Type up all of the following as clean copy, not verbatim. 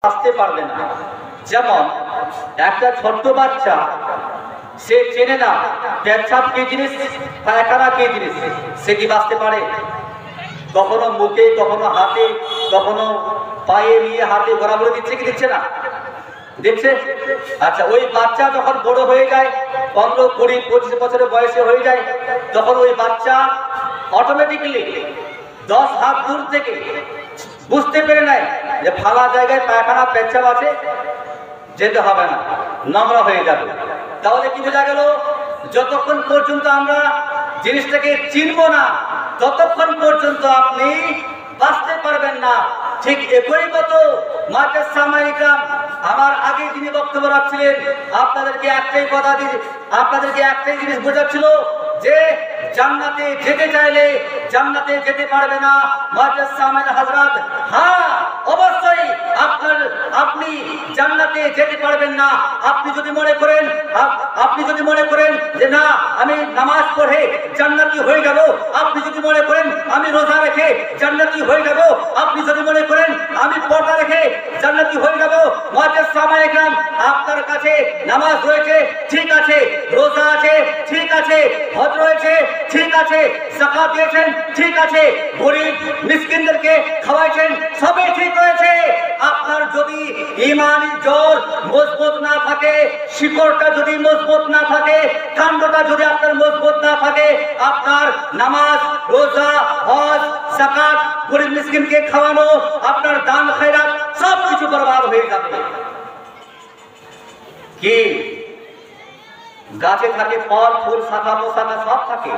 বাঁচতে পারবে না। যেমন একটা ছোট্ট বাচ্চা সে চেনে না পেচ্ছাপ কি জিনিস, পায়খানা কি জিনিস, সে কি বাঁচতে পারে? কখনো মুখে, কখনো হাতে, কখনো পায়ে নিয়ে হাতে বরাবর দিচ্ছে কি দিচ্ছে না? দিচ্ছে। আচ্ছা, ওই বাচ্চা যখন বড় হয়ে যায়, 15, 20, 25 বছরের বয়সে হয়ে যায়, তখন ওই বাচ্চা অটোমেটিক্যালি 10 হাত দূর থেকে বুঝতে পেরে নেয় যে ফালা জায়গায় পায়খানা পেচ্ছাপ আছে, যেতে হবে না, নোংরা হয়ে যাবে। তাহলে কি বোঝা গেল? যতক্ষণ পর্যন্ত আমরা জিনিসটাকে চিনব না, ততক্ষণ পর্যন্ত আপনি বাঁচতে পারবেন না। ঠিক একই মতো আমার আগে যিনি বক্তব্য রাখছিলেন, আপনাদেরকে একটাই জিনিস বোঝাচ্ছিল যে জান্নাতে যেতে চাইলে জান্নাতে যেতে পারবে না। হযরত, হ্যাঁ অবশ্যই আপনি জান্নাতে যেতে পারবেন না। আপনি যদি মনে করেন যে না আমি নামাজ পড়ে জান্নাতি হয়ে যাব, আপনি যদি মনে করেন আমি রোজা রেখে জান্নাতি হয়ে যাব, আপনি যদি মনে করেন আমি পর্দা রেখে জান্নাতি হয়ে যাব, আপনার কাছে নামাজ রয়েছে, ঠিক আছে, রোজা আছে, ঠিক আছে, হজ রয়েছে, ঠিক আছে, যাকাত দিয়েছেন, ঠিক আছে, গরীব মিসকিনদেরকে খাওয়াইছেন, সবই ঠিক রয়েছে। আপনার যদি ঈমানি জোর মজবুত না থাকে, শিকড়টা যদি মজবুত না থাকে, কাণ্ডটা যদি আপনার মজবুত না থাকে, আপনার নামাজ, রোজা, হজ, যাকাত, গরীব মিসকিনকে খাওয়ানো, আপনার দান খয়রাত সব কিছু বরবাদ হয়ে যাবে। কি গাছে থাকে ফল ফুল, শাখা পোশাখা সব থাকে,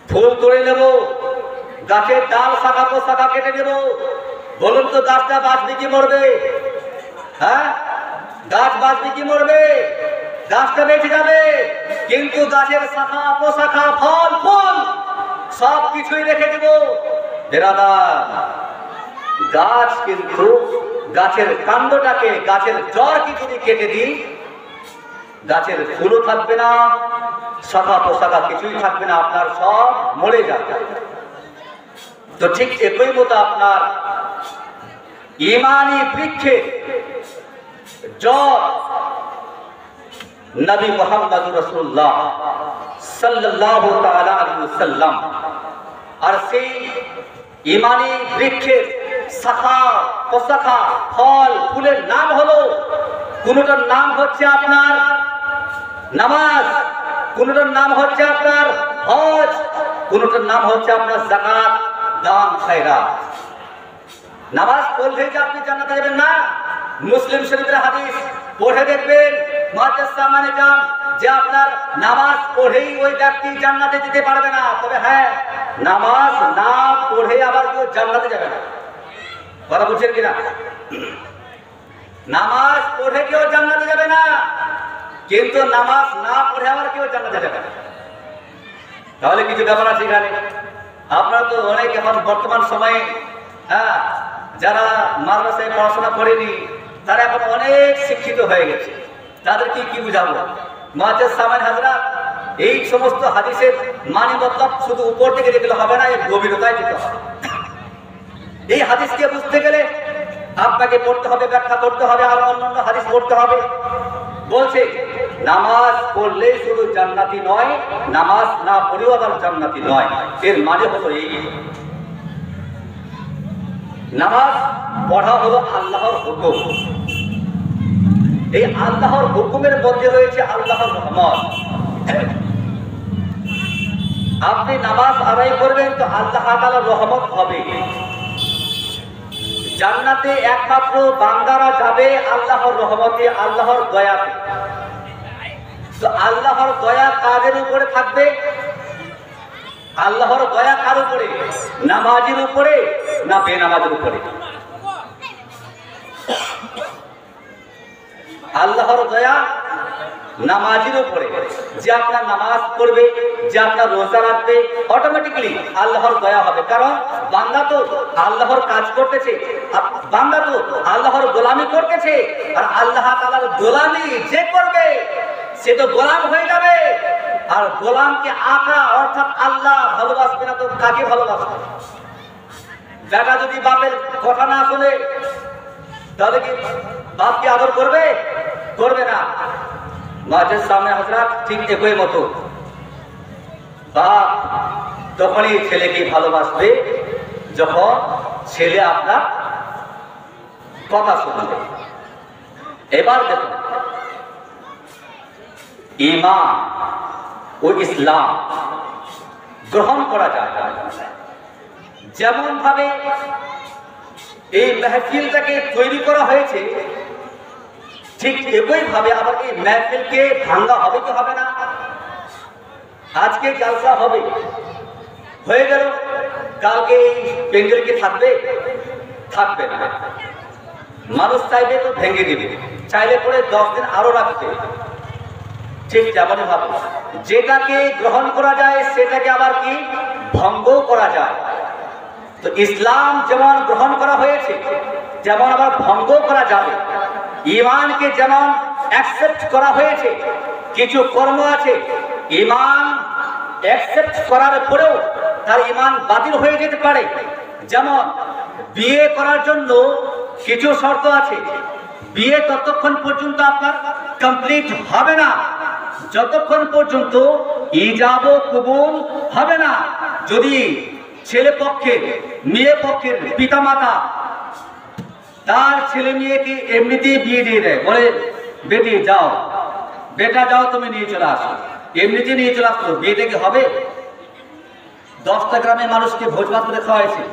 ফুল তোড়ে নেব, গাছের ডাল শাখা পোশাখা কেটে নেব, বলুন তো গাছটা বাঁচবে কি মরবে? হ্যাঁ, গাছ বাঁচবে কি মরবে? গাছটা বেঁচে যাবে, কিন্তু গাছের শাখা পোশাখা ফল ফুল সব কিছুই রেখে দেব। বেরাদার, গাছ কিন্তু গাছের কাণ্ডটাকে, গাছের জড়কে যদি কেটে দিই, গাছের ফুলও থাকবে না, শাখা পোশাখা কিছুই থাকবে না, আপনার সব মরে যাবে। তো ঠিক একই মতো আপনার ঈমানি বৃক্ষে জড় নবী মুহাম্মদুর রাসূলুল্লাহ সাল্লাল্লাহু তাআলা আলাইহি ওয়াসাল্লাম, আর সেই ঈমানি বৃক্ষের শাখা পোশাখা ফল ফুলের নাম হলো, কোনটার নাম হচ্ছে আপনার নামাজ, কোনটার নাম হচ্ছে আপনার হজ, কোনটার নাম হচ্ছে আপনার যাকাত, দান খয়রাত। নামাজ পড়লেই যে আপনি জান্নাতে যাবেন না। মুসলিম শরীফের হাদিস পড়ে দেখবেন যে আপনার নামাজ পড়েই ওই ব্যক্তি জান্নাতে যেতে পারবে না। তবে হ্যাঁ, নামাজ না পড়ে আবার কেউ জান্নাতে যাবে না। কথা বুঝছেন কিনা? নামাজ পড়ে কেউ জান্নাতে যাবে না, কিন্তু নামাজ না পড়ে আবার কেউ জান্নাতে যাবে না। তাহলে কিছু ব্যাপার আছে এখানে। আপনারা তো অনেক এখন বর্তমান সময়ে, হ্যাঁ, যারা মাদ্রাসায় পড়াশোনা করেনি তারা এখন অনেক শিক্ষিত হয়ে গেছে, তাদেরকে কি বুঝাবো? মুআজ্জাজ সামাইন হাজরাত, এই সমস্ত হাদিসের মানে মতলব শুধু উপর থেকে দেখলে হবে না, এর গভীরতায় যেতে হবে। এই হাদিসকে বুঝতে গেলে আপনাকে পড়তে হবে, ব্যাখ্যা করতে হবে, আর অন্যান্য হাদিস পড়তে হবে। বলছে নামাজ পড়লে শুধু জান্নাতি নয়, নামাজ না পড়লেও আবার জান্নাতি নয়। এর মানে হলো এই, নামাজ পড়া হলো আল্লাহর হুকুম। এই আল্লাহর হুকুমের মধ্যে রয়েছে আল্লাহর রহমত। আপনি নামাজ আদায় করবেন তো আল্লাহ তাআলার রহমত হবে। জান্নাতে একমাত্র বান্দারা যাবে আল্লাহর রহমতে, আল্লাহর দয়াতে। তো আল্লাহর দয়া কাদের উপরে থাকবে? আল্লাহর দয়া কার উপরে? নামাজের উপরে না বেনামাজের উপরে? আল্লাহর দয়া নামাজের উপরে। যে আপনার নামাজ পড়বে, যে আপনার রোজা রাখবে, অটোমেটিক্যালি আল্লাহর দয়া হবে। কারণ বান্দা তো আল্লাহর কাজ করতেছে, বান্দা তো আল্লাহর গোলামি করতেছে, আর আল্লাহ তাআলার গোলামি যে করবে সে তো গোলাম হয়ে যাবে। আর গোলামকে আকা অর্থাৎ আল্লাহ ভালোবাসবে না তো কাকে ভালোবাসবে? বেটা যদি বাপের কথা না শুনে তাহলে কি বাপকে আদর করবে? করবে না। মাঝের সামনে হযরত ঠিক একই মতো, বাপ তখনই ছেলেকে ভালোবাসবে যখন ছেলে আপনার কথা শুনবে। এবার দেখুন, ঈমান ও ইসলাম গ্রহণ করা যায় যেমন ভাবে এই মেহফিলটাকে তৈরি করা হয়েছে, ঠিক একই ভাবে আবার এই মেহফিলকে ভাঙ্গা হবে কি হবে না? আজকে জালসা হবে, হয়ে গেল, কালকে এই প্যান্ডেল কি থাকবে? থাকবে না। মানুষ চাইবে তো ভেঙে দিবে, চাইলে পরে 10 দিন আরো রাখবে। ঠিক যেমন ভাবে যেটাকে গ্রহণ করা যায় সেটাকে আবার কি ভঙ্গ করা যায়। তো ইসলাম যেমন গ্রহণ করা হয়েছে যেমন আবার ভঙ্গ করা যাবে। ঈমানকে যেমন অ্যাকসেপ্ট করা হয়েছে, কিছু কর্ম আছে ঈমান অ্যাকসেপ্ট করার পরেও তার ঈমান বাতিল হয়ে যেতে পারে। যেমন বিয়ে করার জন্য কিছু শর্ত আছে, বিয়ে ততক্ষণ পর্যন্ত আপনার কমপ্লিট হবে না যতক্ষণ পর্যন্ত ইজাব ও কবুল হবে না। যদি ছেলে পক্ষের মেয়ে পক্ষের পিতামাতা তার ছেলে মেয়েকে এমনিতেই বিয়ে দিয়ে দেয়, বলে বেটি যাও, বেটা যাও, তুমি নিয়ে চলে আসো, এমনিতেই নিয়ে চলে আসলো, বিয়েটা কি হবে? 10টা গ্রামের মানুষকে ভোজ ভাত করে খাওয়াইছে,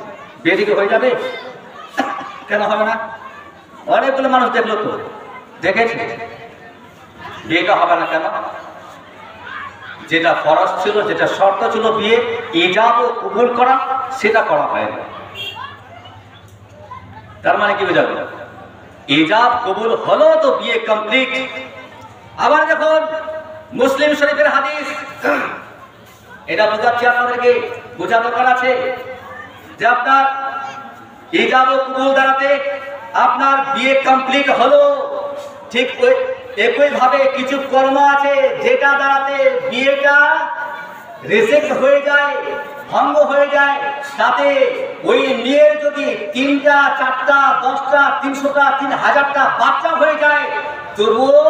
বিয়েটা কি হয়ে যাবে? কেন হবে না? অনেকগুলো মানুষ দেখলো তো, দেখেছে, বিয়েটা হবে না কেন? যেটা ফরজ ছিল, যেটা শর্ত ছিল বিয়ে ইজাব ও কবুল করা, সেটা করা হয় না। তার মানে কি বোঝাবো? ইজাব কবুল হলো তো বিয়ে কমপ্লিট। আবার দেখুন মুসলিম শরীফের হাদিস, এটা বোঝাচ্ছি আপনাদেরকে, বোঝা দরকার আছে যে আপনার ইজাব ও কবুল দ্বারাতে আপনার বিয়ে কমপ্লিট হলো। ঠিক একই ভাবে কিছু কর্ম আছে যেটা দ্বারাতে বিয়েটা রিজেক্ট হয়ে যায়, ভঙ্গ হয়ে যায়। তাতে ওই মেয়ের যদি 3টা 4টা 10টা 300টা 3000টা বাচ্চা হয়ে যায়, তবুও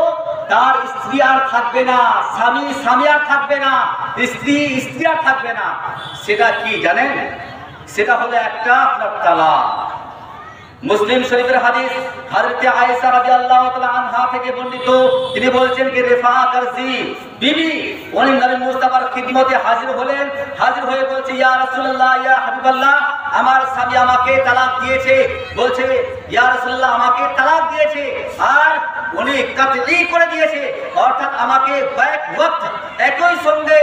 তার স্ত্রী আর থাকবে না, স্বামী আর থাকবে না, স্ত্রী আর থাকবে না। সেটা কি জানেন? সেটা হলো একটা আপনার তালাক। মুসলিম শরীফের হাদিস, হযরত আয়েশা রাদিয়াল্লাহু তাআলা আনহা থেকে বর্ণিত, তিনি বলেছেন যে রেফা কারজি বিবি উনি নবী মুস্তাফার খিদমতে হাজির হলেন, হাজির হয়ে বলছে, ইয়া রাসূলুল্লাহ, ইয়া হাবিবাল্লাহ, আমার স্বামী আমাকে তালাক দিয়েছে। বলছে, ইয়া রাসূলুল্লাহ, আমাকে তালাক দিয়েছে, আর উনি কাতই করে দিয়েছে, অর্থাৎ আমাকে ব্যাক ওয়াক্ত একই সঙ্গে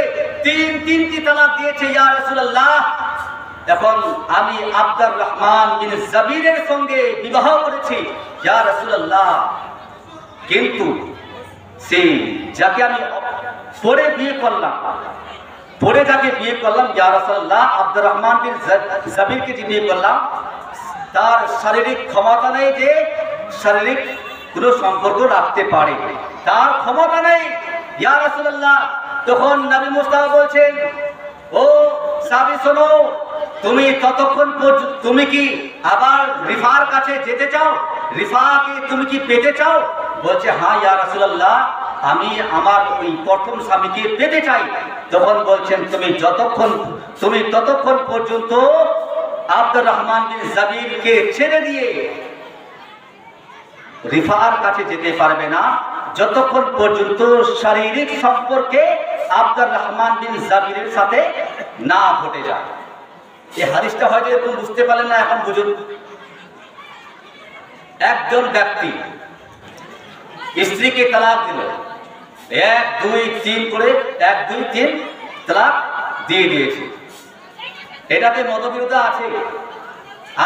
তিনটি তালাক দিয়েছে। ইয়া রাসূলুল্লাহ, এখন আমি আব্দুর রহমান বিন জাবিরের সঙ্গে বিবাহ করেছি। ইয়া রাসূলুল্লাহ, কিন্তু সেই যাকে আমি পরে বিয়ে করলাম, পরে যাকে বিয়ে করলাম, ইয়া রাসূলুল্লাহ, আব্দুর রহমান বিন জাবিরকে যে বিয়ে করলাম, তার শারীরিক ক্ষমতা নেই যে শারীরিক কোনো সম্পর্ক রাখতে পারে, তার ক্ষমতা নেই। ইয়া রাসূলুল্লাহ, তখন নবী মুস্তাফা বলছেন, ও সাহাবী শোনো, তুমি ততক্ষণ পর্যন্ত তুমি কি আবার রিফার কাছে যেতে চাও? রিফাকে তুমি কি পেতে চাও? বলছে, হ্যাঁ ইয়া রাসূলুল্লাহ, আমি আমার ওই প্রথম স্বামীকে পেতে চাই। তখন বলছেন, তুমি ততক্ষণ পর্যন্ত আব্দুর রহমান বিন জাবিরকে ছেড়ে দিয়ে রিফার কাছে যেতে পারবে না যতক্ষণ পর্যন্ত শারীরিক সম্পর্কে আব্দুর রহমান বিন জাবিরের সাথে না ঘটে যায়। এই হাদিসটা হয়তো এরকম বুঝতে পারলেন না, এখন বুঝুন। একজন ব্যক্তি স্ত্রীকে তালাক দিল, 1 2 3 করে 1 2 3 তালাক দিয়ে দিয়েছে। এটাতে মতবিরোধ আছে।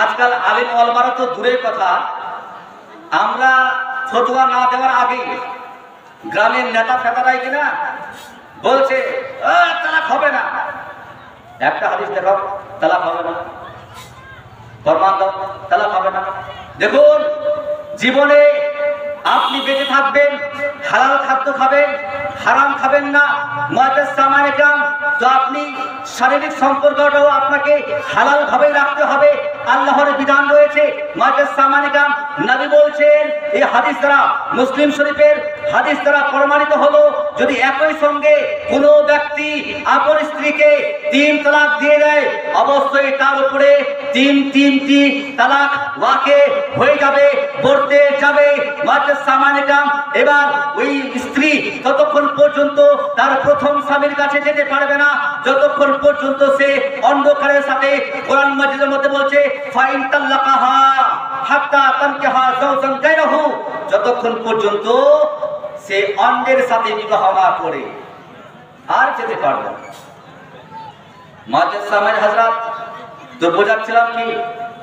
আজকাল আলেম ওলামারা তো দূরের কথা, আমরা ফতোয়া না দেওয়ার আগে গ্রামের নেতা ফেতারাই কিনা বলছে তালাক হবে না। একটা হাদিস দেখাও, তালাক হবে না, ফরমান দাও, তালাক হবে না। দেখুন, জীবনে আপনি বেঁচে থাকবেন, হালাল খাদ্য খাবেন, হারাম খাবেন না। মুআজ্জাজ সামানে কাম, তো আপনি শারীরিক সম্পর্কটাও আপনাকে হালাল ভাবে রাখতে হবে। আল্লাহর বিধান রয়েছে, মুআজ্জাজ সামানে কাম, নবী বলছেন, এই হাদিস দ্বারা, মুসলিম শরীফের হাদিস দ্বারা প্রমাণিত হলো, যদি একই সঙ্গে কোনো ব্যক্তি আপন স্ত্রীকে 3 তালাক দিয়ে দেয়, অবশ্যই তার উপরে 3টি তালাক ওয়াকে হয়ে যাবে, পড়তে যাবে। এবার ওই স্ত্রী ততক্ষণ পর্যন্ত তার প্রথম স্বামীর কাছে যেতে পারবে না, যতক্ষণ পর্যন্ত সে অন্ধকারের সাথে, কোরআন মাজিদের মধ্যে বলছে ফাইন তাল্লাকাহা হাত্তা তানকিহা যাওজান গায়রাহু, যতক্ষণ পর্যন্ত সে অন্যের সাথে বিবাহ না করে আর যেতে পারবে না। মাঝে সামাইর হযরত তো বোঝাচ্ছিলাম কি,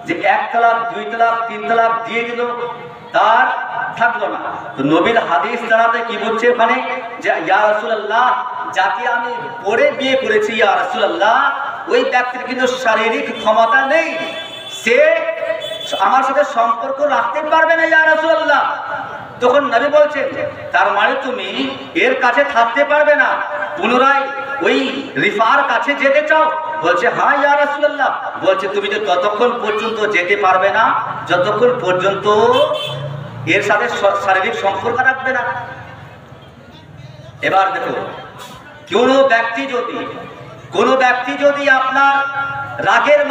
যে 1 তালাক 2 তালাক 3 তালাক দিয়ে দিল, তার থাকলো না। তো নবীর হাদিস দ্বারাতে কি বলছে ওখানে, যে ইয়া রাসূলুল্লাহ, যাকে আমি পরে বিয়ে করেছি ইয়া রাসূলুল্লাহ, ওই ব্যক্তির কিন্তু শারীরিক ক্ষমতা নেই, সে আমার সাথে সম্পর্ক রাখতে পারবে না ইয়া রাসূলুল্লাহ। তখন নবী বলছেন, তার মানে তুমি এর কাছে থাকতে পারবে না, পুনরায় ওই রিফার কাছে যেতে চাও? বলছে হ্যাঁ ইয়া রাসূলুল্লাহ। বলছে তুমি যে ততক্ষণ পর্যন্ত যেতে পারবে না যতক্ষণ পর্যন্ত এর সাথে শারীরিক সম্পর্ক রাখবে না। এবার দেখো, কোনো ব্যক্তি যদি আপনার রাগের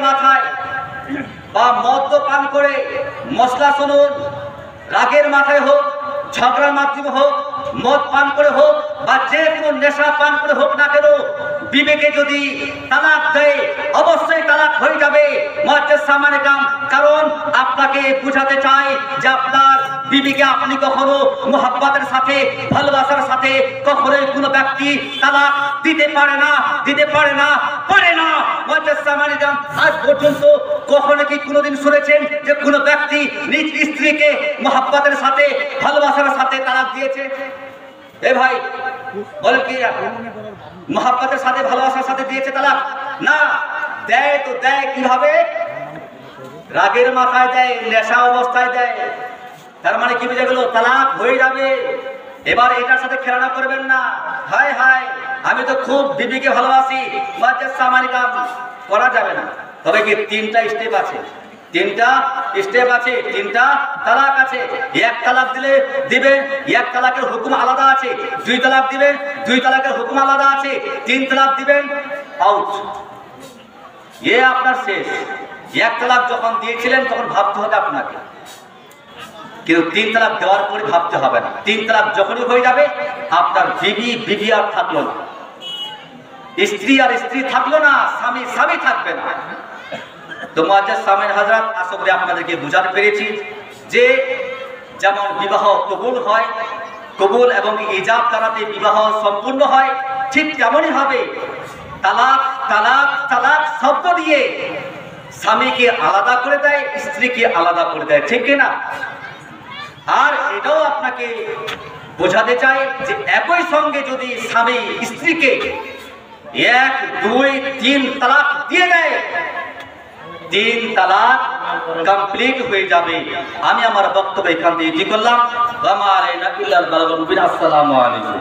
মাথায় বা মদ্যপান করে, মশলা শুনুন, রাগের মাথায় হোক, ঝগড়ার মাধ্যমে হোক, মদ পান করে হোক, বা যে কোনো নেশা পান করে হোক না কেন, বিবেকে যদি তালাক দেয়, অবশ্যই তালাক হয়ে যাবে। কারণ আপনাকে বুঝাতে চাই যে আপনার বিবিকে আপনি কখনো মোহাব্বতের সাথে, ভালোবাসার সাথে কখনোই কোনো ব্যক্তি তালাক দিতে পারে না। আজ পর্যন্ত কখনো কি কোনোদিন শুনেছেন যে কোনো ব্যক্তি নিজ স্ত্রীকে মোহাব্বতের সাথে, ভালোবাসার সাথে তালাক দিয়েছে? এ ভাই বল কি মোহাব্বতের সাথে, ভালোবাসার সাথে দিয়েছে তালাক? না। দেয় তো দেয় কিভাবে? রাগের মাথায় দেয়, নেশা অবস্থায় দেয়। তার মানে কি বুঝে গেল? তালাক হয়ে যাবে। এবার এটার সাথে খেলা করবেন না। হায় হায়, আমি তো খুব বিবিকে ভালোবাসি, করা যাবে না। তবে কি 3টা স্টেপ আছে, 3টা তালাক আছে। 1 তালাক দিবেন, 1 তালাকের হুকুম আলাদা আছে। 2 তালাক দিবেন, 2 তালাকের হুকুম আলাদা আছে। 3 তালাক দিবেন, আউট, এ আপনার শেষ। 1 তালাক যখন দিয়েছিলেন তখন ভাবতে হবে আপনাকে, কিন্তু 3 তালাক দেওয়ার পরে ভাবতে হবে না। 3 তালাক যখনই হয়ে যাবে, আপনার বিবি আর থাকলো না, স্ত্রী আর স্ত্রী থাকলো না, স্বামী থাকবে না। তো মুআজ্জাজ সামির হযরত, আশা করি আপনাদেরকে বোঝাতে পেরেছি যে যেমন বিবাহ কবুল এবং ইজাব দ্বারাতে বিবাহ সম্পূর্ণ হয়, ঠিক তেমনই হবে তালাক শব্দ দিয়ে স্বামীকে আলাদা করে দেয়, স্ত্রীকে আলাদা করে দেয়, ঠিক না? আর এটাও আপনাকে বোঝাতে চাই যে একই সঙ্গে যদি স্বামী স্ত্রীকে 1, 2, 3 তালাক দিয়ে দেয়, 3 তালাক কমপ্লিট হয়ে যাবে। আমি আমার বক্তব্য এখান থেকে করলাম। আসসালামু আলাইকুম।